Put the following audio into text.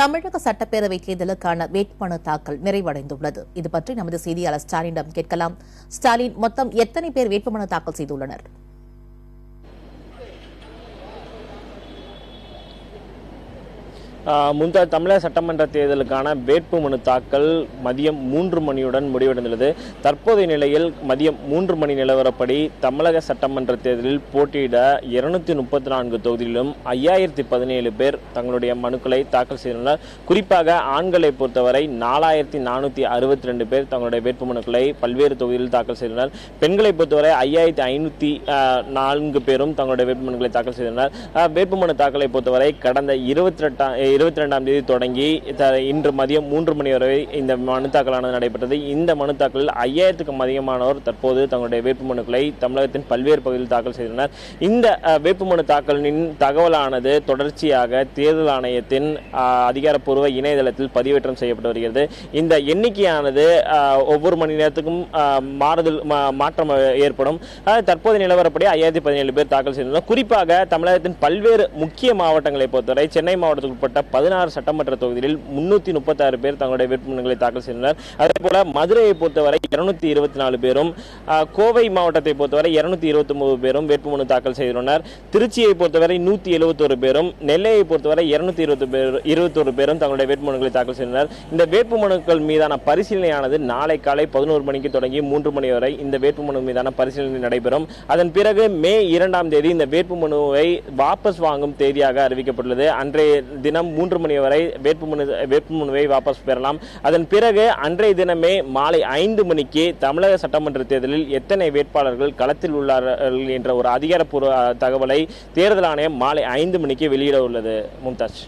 தமிழக சட்டப்பேரவை தேர்தலுக்கான வேட்புமனு தாக்கல் நிறைவடைந்துள்ளது. இது பற்றி நமது செய்தியாளர் ஸ்டாலினிடம் கேட்கலாம். ஸ்டாலின், மொத்தம் எத்தனை பேர் வேட்புமனு தாக்கல் செய்துள்ளனர்? முந்தைய தமிழக சட்டமன்ற தேர்தலுக்கான வேட்புமனு தாக்கல் மதியம் 3 மணியுடன் முடிவடைந்துள்ளது. தற்போதைய நிலையில் மதியம் 3 மணி நிலவரப்படி தமிழக சட்டமன்ற தேர்தலில் போட்டியிட 234 தொகுதிகளிலும் 5017 பேர் தங்களுடைய மனுக்களை தாக்கல் செய்துள்ளனர். குறிப்பாக ஆண்களை பொறுத்தவரை 4462 பேர் தங்களுடைய வேட்புமனுக்களை பல்வேறு தொகுதிகளில் தாக்கல் செய்துள்ளனர். பெண்களை பொறுத்தவரை 5504 பேரும் தங்களுடைய வேட்புமனுக்களை தாக்கல் செய்துள்ளனர். வேட்புமனு தாக்கலை பொறுத்தவரை கடந்த 22ஆம் தேதி தொடங்கி இன்று மதியம் 3 மணி வரை இந்த மனு தாக்கலானது நடைபெற்றது. இந்த மனு தாக்கலில் 5000க்கும் அதிகமானோர் தற்போது தங்களுடைய வேட்புமனுக்களை தமிழகத்தின் பல்வேறு பகுதியில் தாக்கல் செய்தனர். இந்த வேட்புமனு தாக்கலின் தகவலானது தொடர்ச்சியாக தேர்தல் ஆணையத்தின் அதிகாரப்பூர்வ இணையதளத்தில் பதிவேற்றம் செய்யப்பட்டு வருகிறது. இந்த எண்ணிக்கையானது ஒவ்வொரு மணி நேரத்துக்கும் மாற்றம் ஏற்படும். தற்போது நிலவரப்படி 5017 பேர் தாக்கல் செய்தனர். குறிப்பாக தமிழகத்தின் பல்வேறு முக்கிய மாவட்டங்களை பொறுத்தவரை சென்னை மாவட்டத்துக்கு உட்பட்ட 16 சட்டமன்ற தொகுதிகளில் 336 பேர் தங்களுடைய வேட்புமனுக்களை தாக்கல் செய்தனர். அதேபோல மதுரையை பொறுத்தவரை 224 பேரும், கோவை மாவட்டத்தை பொறுத்தவரை 229 பேரும் வேட்புமனு தாக்கல் செய்துள்ளனர். திருச்சியை பொறுத்தவரை 171 பேரும், நெல்லையை பொறுத்தவரை 221 பேரும் தங்களுடைய வேட்புமனுக்களை தாக்கல் செய்தனர். இந்த வேட்புமனுக்கள் மீதான பரிசீலனையானது நாளை காலை 11 மணிக்கு தொடங்கி 3 மணி வரை இந்த வேட்புமனு மீதான பரிசீலனை நடைபெறும். அதன் பிறகு மே 2ஆம் தேதி இந்த வேட்புமனுவை வாபஸ் வாங்கும் தேதியாக அறிவிக்கப்பட்டுள்ளது. அன்றைய தினம் 3 மணி வரை வேட்புமனுவை வாபஸ் பெறலாம். அதன் பிறகு அன்றைய தினமே மாலை 5 மணிக்கு தமிழக சட்டமன்ற தேர்தலில் எத்தனை வேட்பாளர்கள் களத்தில் உள்ளார்கள் என்ற ஒரு அதிகாரப்பூர்வ தகவலை தேர்தல் ஆணையம் மாலை 5 மணிக்கு வெளியிட உள்ளது. மும்தாஜ்.